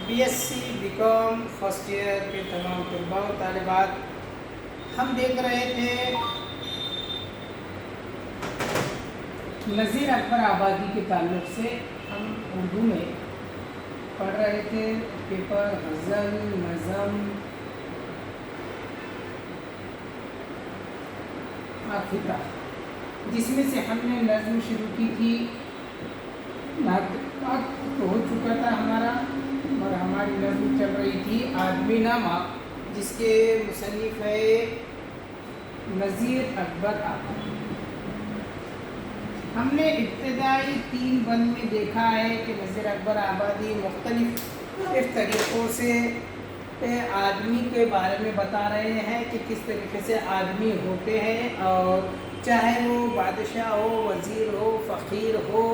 BSc BCom first year کے تمام طلباء و طالبات، ہم دیکھ رہے تھے نذیر اکبر آبادی کے تعلق سے ہم اردو میں پڑھ رہے تھے پیپر غزل، نظم اور فقہ، جس میں سے ہم نے نظم شروع کی تھی، نعت تو ہو چکا تھا ہمارا، اور ہماری نظم چل رہی تھی آدمی نامہ، جس کے مصنف ہے نذیر اکبر آبادی۔ ہم نے ابتدائی 3 بند میں دیکھا ہے کہ نذیر اکبر آبادی مختلف طریقوں سے آدمی کے بارے میں بتا رہے ہیں کہ کس طریقے سے آدمی ہوتے ہیں، اور چاہے وہ بادشاہ ہو، وزیر ہو، فقیر ہو،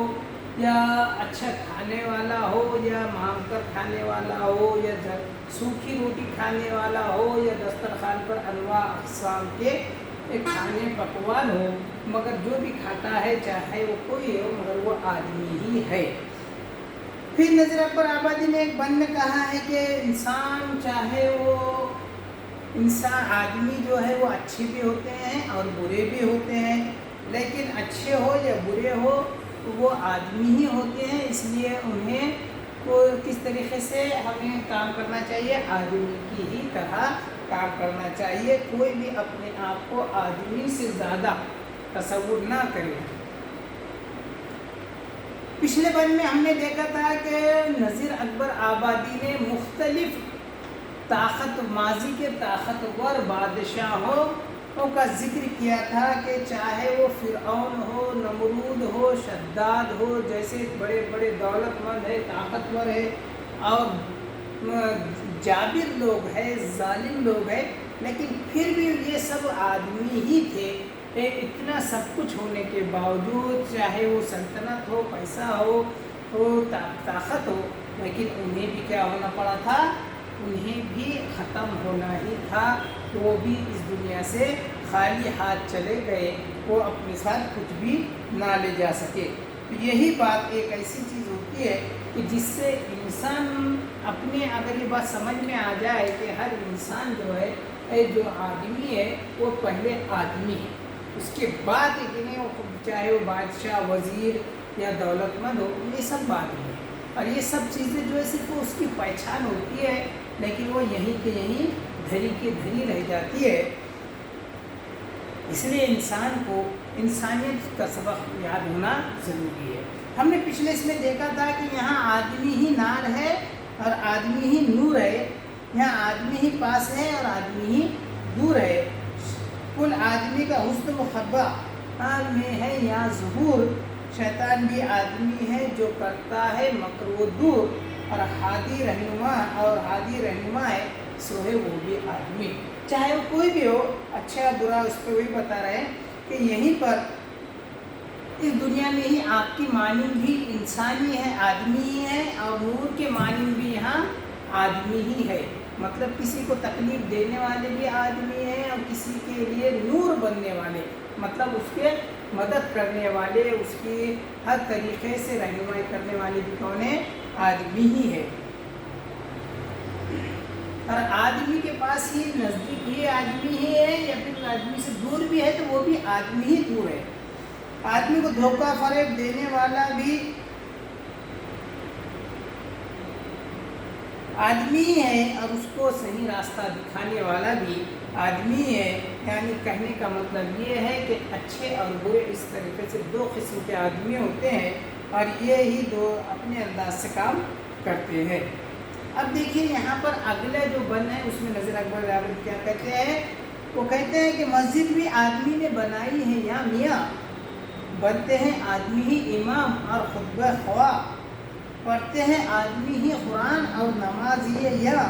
یا اچھا کھانے والا ہو، یا مانگ کر کھانے والا ہو، یا سوکھی روٹی کھانے والا ہو، یا دسترخوان پر انواع اقسام کے کھانے پکوان ہو، مگر جو بھی کھاتا ہے چاہے وہ کوئی ہو مگر وہ آدمی ہی ہے۔ پھر نذیر اکبر آبادی نے ایک بند میں کہا ہے کہ انسان چاہے وہ آدمی جو ہے وہ اچھے بھی ہوتے ہیں اور برے بھی ہوتے ہیں، لیکن اچھے ہو یا برے ہو وہ آدمی ہی ہوتے ہیں، اس لیے انہیں کس طریقے سے ہمیں کام کرنا چاہیے، آدمی کی ہی طرح کام کرنا چاہیے، کوئی بھی اپنے آپ کو آدمی سے زیادہ تصور نہ کرے۔ پچھلے بند میں ہم نے دیکھا تھا کہ نذیر اکبر آبادی نے مختلف ماضی کے طاقتور بادشاہوں کا ذکر کیا تھا کہ چاہے وہ فرعون ہو، نمرود ہو، شداد ہو، جیسے بڑے بڑے دولت مند ہے، طاقتور ہے اور جابر لوگ ہیں، ظالم لوگ ہیں، لیکن پھر بھی یہ سب آدمی ہی تھے۔ اتنا سب کچھ ہونے کے باوجود، چاہے وہ سلطنت ہو، پیسہ ہو، طاقت ہو، لیکن انہیں بھی کیا ہونا پڑا تھا، انہیں بھی ختم ہونا ہی تھا، وہ بھی اس دنیا سے خالی ہاتھ چلے گئے، وہ اپنے ساتھ کچھ بھی نہ لے جا سکے۔ تو یہی بات ایک ایسی چیز ہوتی ہے کہ جس سے انسان اپنے، اگر یہ بات سمجھ میں آ جائے کہ ہر انسان جو ہے، جو آدمی ہے وہ پہلے آدمی ہے، اس کے بعد چاہے وہ بادشاہ، وزیر یا دولت مند ہو، یہ سب بعد میں، اور یہ سب چیزیں جو ہے صرف اس کی پہچان ہوتی ہے، لیکن وہ یہیں کے یہیں دھری کے دھری رہ جاتی ہے۔ اس لیے انسان کو انسانیت کا سبق یاد ہونا ضروری ہے۔ ہم نے پچھلے اس میں دیکھا تھا کہ یہاں آدمی ہی نار ہے اور آدمی ہی نور ہے، یہاں آدمی ہی پاس ہے اور آدمی ہی دور ہے، کل آدمی کا حسن مخبہ میں ہے یا ظہور، شیطان بھی آدمی ہے جو کرتا ہے مکر و دور، اور ہادی رہنما ہے سو ہے وہ بھی آدمی، چاہے وہ کوئی بھی ہو، اچھا برا، اس پہ وہی بتا رہے ہیں کہ یہیں پر اس دنیا میں ہی آپ کی مانند بھی انسان ہی ہے، آدمی ہی ہے، اور نور کے مانند بھی یہاں آدمی ہی ہے، مطلب کسی کو تکلیف دینے والے بھی آدمی ہیں اور کسی کے لیے نور بننے والے، مطلب اس کے مدد کرنے والے، اس کی ہر طریقے سے رہنمائی کرنے والے بھی کون ہے، آدمی ہی ہے۔ اور آدمی کے پاس ہی نزدیک بھی آدمی ہی ہے، یا پھر آدمی سے دور بھی ہے تو وہ بھی آدمی ہی دور ہے۔ آدمی کو دھوکہ فریب دینے والا بھی آدمی ہے، اور اس کو صحیح راستہ دکھانے والا بھی آدمی ہے، یعنی کہنے کا مطلب یہ ہے کہ اچھے اور برے اس طریقے سے 2 قسم کے آدمی ہوتے ہیں، اور یہ ہی 2 اپنے انداز سے کام کرتے ہیں۔ اب دیکھیے یہاں پر اگلا جو بند ہے اس میں نذیر اکبر آبادی کیا کہتے ہیں، وہ کہتے ہیں کہ مسجد بھی آدمی نے بنائی ہے یا میاں، بنتے ہیں آدمی ہی امام اور خطبہ خواہ، پڑھتے ہیں آدمی ہی قرآن اور نماز یا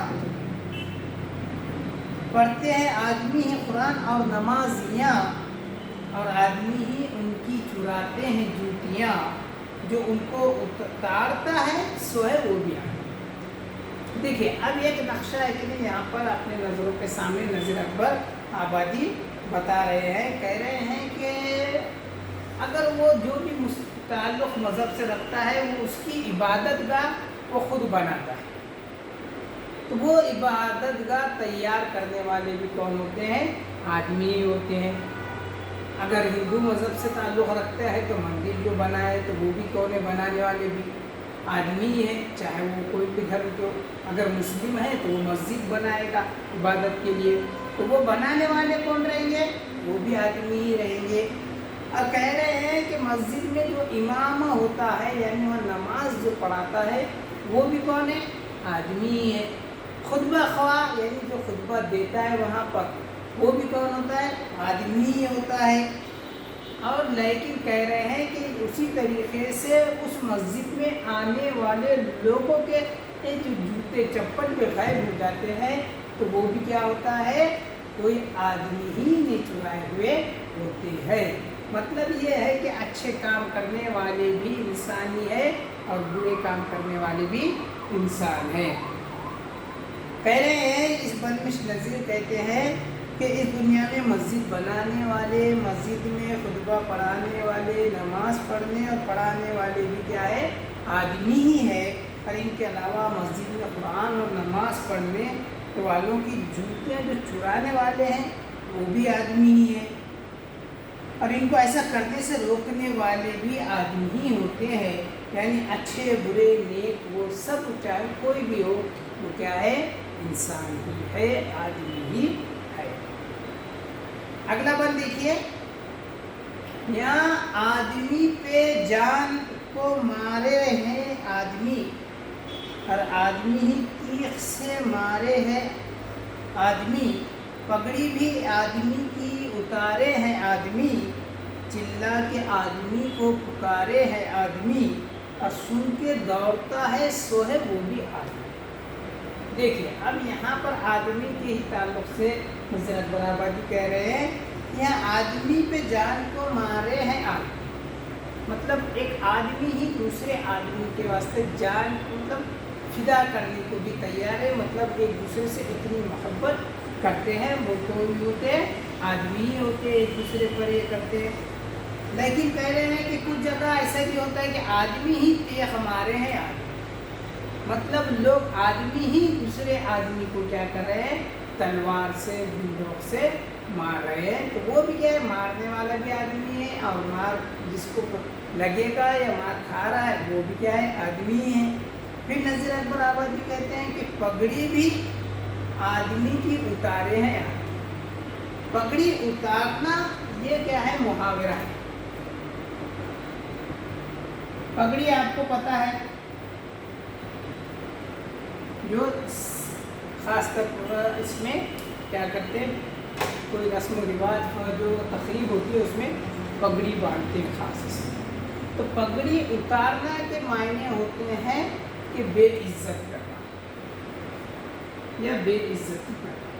پڑھتے ہیں آدمی ہی قرآن اور نمازیاں، اور آدمی ہی ان کی چراتے ہیں جوتیاں، جو ان کو اتارتا ہے سو ہے وہ بھی آدمی۔ دیکھیے اب ایک نقشہ ہے کہ یہاں پر اپنے نظروں کے سامنے نذیر اکبر آبادی بتا رہے ہیں، کہہ رہے ہیں کہ اگر وہ جو بھی تعلق مذہب سے رکھتا ہے وہ اس کی عبادت گاہ وہ خود بناتا ہے. تو وہ عبادت گاہ تیار کرنے والے بھی کون ہوتے ہیں؟ آدمی ہی ہوتے ہیں. اگر ہندو مذہب سے تعلق رکھتا ہے تو مندر جو بنائے تو وہ بھی کون ہے؟ بنانے والے بھی آدمی ہی ہیں، چاہے وہ کوئی بھی دھرم جو. اگر مسلم ہے تو وہ مسجد بنائے گا عبادت کے لیے، تو وہ بنانے والے کون رہیں گے؟ وہ بھی آدمی ہی رہیں گے. اور کہہ رہے ہیں کہ مسجد میں جو امام ہوتا ہے یعنی وہ نماز جو پڑھاتا ہے وہ بھی کون ہے؟ آدمی ہی ہے. خطبہ خواہ یعنی جو خطبہ دیتا ہے وہاں پر وہ بھی کون ہوتا ہے؟ آدمی ہی ہوتا ہے. اور لیکن کہہ رہے ہیں کہ اسی طریقے سے اس مسجد میں آنے والے لوگوں کے جو جوتے چپل پہ غائب ہو جاتے ہیں تو وہ بھی کیا ہوتا ہے؟ کوئی آدمی ہی نے چرائے ہوئے ہوتے ہیں. مطلب یہ ہے کہ اچھے کام کرنے والے بھی انسان ہی ہے اور برے کام کرنے والے بھی انسان ہیں. کہہ رہے ہیں اس بلمش نذیر کہتے ہیں کہ اس دنیا میں مسجد بنانے والے، مسجد میں خطبہ پڑھانے والے، نماز پڑھنے اور پڑھانے والے بھی کیا ہے؟ آدمی ہی ہے. اور ان کے علاوہ مسجد میں قرآن اور نماز پڑھنے والوں کی جوتیاں جو چرانے والے ہیں وہ بھی آدمی ہی ہیں. اور ان کو ایسا کرنے سے روکنے والے بھی آدمی ہی ہوتے ہیں. یعنی اچھے برے نیک وہ سب چاہے کوئی بھی ہو وہ کیا ہے؟ انسان ہی ہے، آدمی ہی ہے. اگلا بند دیکھیے، یہاں آدمی پہ جان کو مارے ہیں آدمی اور آدمی ہی تیغ سے مارے ہیں آدمی. پگڑی بھی آدمی کی اتارے ہیں آدمی، چلا کے آدمی کو پکارے ہیں آدمی، اور سن کے دوڑتا ہے سو ہے وہ بھی آدمی. دیکھیے اب یہاں پر آدمی کے ہی تعلق سے نذیر اکبر آبادی کہہ رہے ہیں یہاں آدمی پہ جان کو مارے ہیں آدمی. مطلب ایک آدمی ہی دوسرے آدمی کے واسطے جان مطلب فدا کرنے کو بھی تیار ہے. مطلب ایک دوسرے سے اتنی محبت کرتے ہیں. وہ کوئی بھی ہوتے ہیں آدمی ہی ہوتے ہیں، ایک دوسرے پر یہ کرتے ہیں. لیکن کہہ رہے ہیں کہ کچھ جگہ ایسا بھی ہوتا ہے کہ آدمی ہی تیغ مارے ہیں آدمی. مطلب لوگ آدمی ہی دوسرے آدمی کو کیا کر رہے ہیں؟ تلوار سے بندوق سے مار رہے ہیں. تو وہ بھی کیا ہے؟ مارنے والا بھی آدمی ہے اور مار جس کو لگے گا یا مار کھا رہا ہے وہ بھی کیا ہے؟ آدمی ہی ہے. پھر نذیر اکبر آبادی کہتے ہیں کہ پگڑی بھی آدمی کی اتارے ہیں. پگڑی اتارنا یہ کیا ہے؟ محاورہ ہے. پگڑی آپ کو پتہ ہے جو خاص طور اس میں کیا کرتے ہیں، کوئی رسم و رواج اور جو تقریب ہوتی ہے اس میں پگڑی باندھتے ہیں خاص اس میں. تو پگڑی اتارنا کے معنی ہوتے ہیں کہ بے عزت کرنا یا بے عزتی کرنا.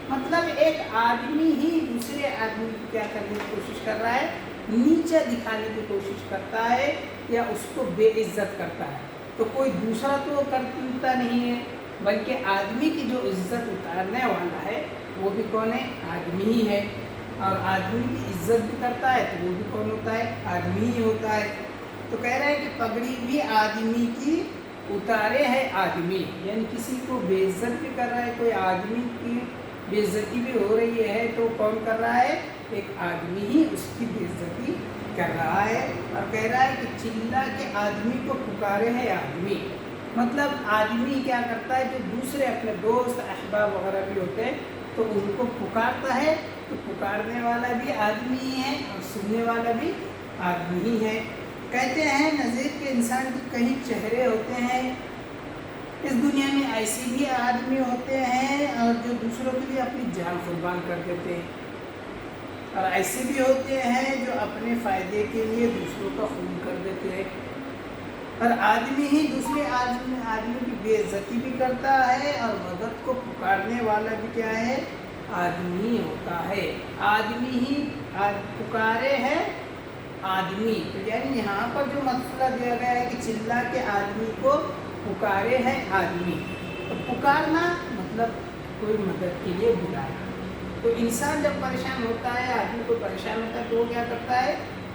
مطلب ایک آدمی ہی دوسرے آدمی کو کیا کرنے کی کوشش کر رہا ہے؟ نیچا دکھانے کی کوشش کرتا ہے یا اس کو بے عزت کرتا ہے. تو کوئی دوسرا تو کرتا نہیں ہے بلکہ آدمی کی جو عزت اتارنے والا ہے وہ بھی کون ہے؟ آدمی ہی ہے. اور آدمی کی عزت بھی کرتا ہے تو وہ بھی کون ہوتا ہے؟ آدمی ہی ہوتا ہے. تو کہہ رہے ہیں کہ پگڑی بھی آدمی کی اتارے ہے آدمی. یعنی کسی کو بے عزت بھی کر رہا ہے، کوئی آدمی کی بے عزتی بھی ہو رہی ہے تو کون کر رہا ہے؟ ایک آدمی ہی اس کی بے عزتی کر رہا ہے. اور کہہ رہا ہے کہ چلا کے آدمی کو پکارے ہے آدمی. مطلب آدمی کیا کرتا ہے؟ جو دوسرے اپنے دوست احباب وغیرہ بھی ہوتے ہیں تو ان کو پکارتا ہے. تو پکارنے والا بھی آدمی ہی ہے اور سننے والا بھی آدمی ہی ہے. کہتے ہیں نذیر کے انسان کے کئی چہرے ہوتے ہیں. اس دنیا میں ایسے بھی آدمی ہوتے ہیں اور جو دوسروں کے لیے اپنی جان قربان کر دیتے ہیں، اور ایسے بھی ہوتے ہیں جو اپنے فائدے کے لیے دوسروں کا خون کر دیتے ہیں. اور آدمی ہی دوسرے آدمی کی بے عزتی بھی کرتا ہے اور مدد کو پکارنے والا بھی کیا ہے؟ آدمی ہی ہوتا ہے. آدمی ہی پکارے ہے آدمی. تو یعنی یہاں پر جو مسئلہ دیا گیا ہے کہ چلا کے آدمی کو پکارے ہے آدمی. تو پکارنا مطلب کوئی مدد کے لیے بلانا. تو انسان جب پریشان ہوتا ہے، آدمی کو پریشان ہوتا ہے تو وہ کیا کرتا ہے؟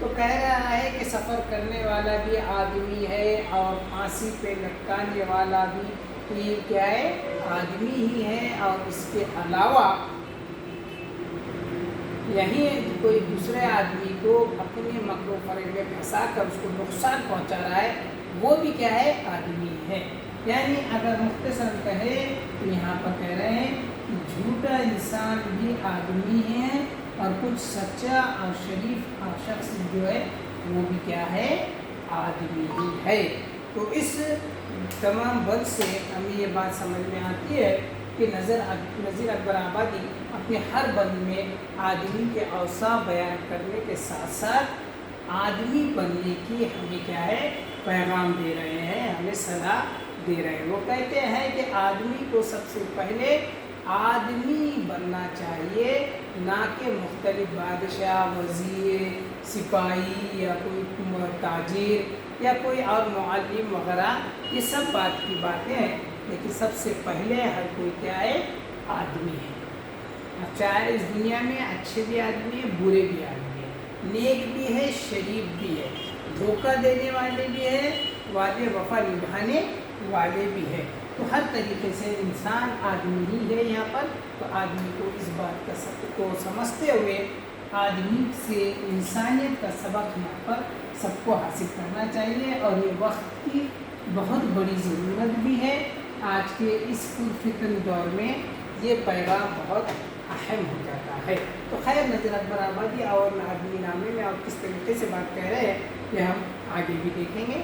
تو کہہ رہا ہے کہ سفر کرنے والا بھی آدمی ہے اور پھانسی پہ لٹکانے والا بھی یہ کیا ہے، آدمی ہی ہے، اور اس کے علاوہ یہیں کوئی دوسرے آدمی کو اپنے مکر و فریب میں پھنسا کر اس کو نقصان پہنچا رہا ہے، وہ بھی کیا ہے، آدمی ہے۔ یعنی اگر مختصر کہے تو یہاں پر کہہ رہے ہیں کہ جھوٹا انسان بھی آدمی ہے، اور کچھ سچا اور شریف شخص جو ہے وہ بھی کیا ہے، آدمی ہی ہے۔ تو اس تمام بند سے ہمیں یہ بات سمجھ میں آتی ہے کہ نذیر اکبر آبادی اپنے ہر بند میں آدمی کے اوصاف بیان کرنے کے ساتھ ساتھ آدمی بننے کی ہمیں کیا ہے، پیغام دے رہے ہیں، ہمیں صلاح دے رہے ہیں۔ وہ کہتے ہیں کہ آدمی کو سب سے پہلے آدمی بننا چاہیے، نہ کہ مختلف بادشاہ، وزیر، سپاہی یا کوئی تاجر یا کوئی اور معلم وغیرہ، یہ سب بات کی باتیں ہیں، لیکن سب سے پہلے ہر کوئی کیا ہے، آدمی ہے۔ چاہے اس دنیا میں اچھے بھی آدمی ہیں، برے بھی آدمی ہیں، نیک بھی ہے، شریف بھی ہے، دھوکہ دینے والے بھی ہیں، وعدے وفا نبھانے والے بھی ہیں۔ تو ہر طریقے سے انسان آدمی ہی ہے یہاں پر۔ تو آدمی کو اس بات کا سب کو سمجھتے ہوئے آدمی سے انسانیت کا سبق یہاں پر سب کو حاصل کرنا چاہیے، اور یہ وقت کی بہت بڑی ضرورت بھی ہے۔ آج کے اس پرفتن دور میں یہ پیغام بہت اہم ہو جاتا ہے۔ تو خیر، نذیر اکبر آبادی اور آدمی نامے میں اور کس طریقے سے بات کہہ رہے ہیں یہ ہم آگے بھی دیکھیں گے۔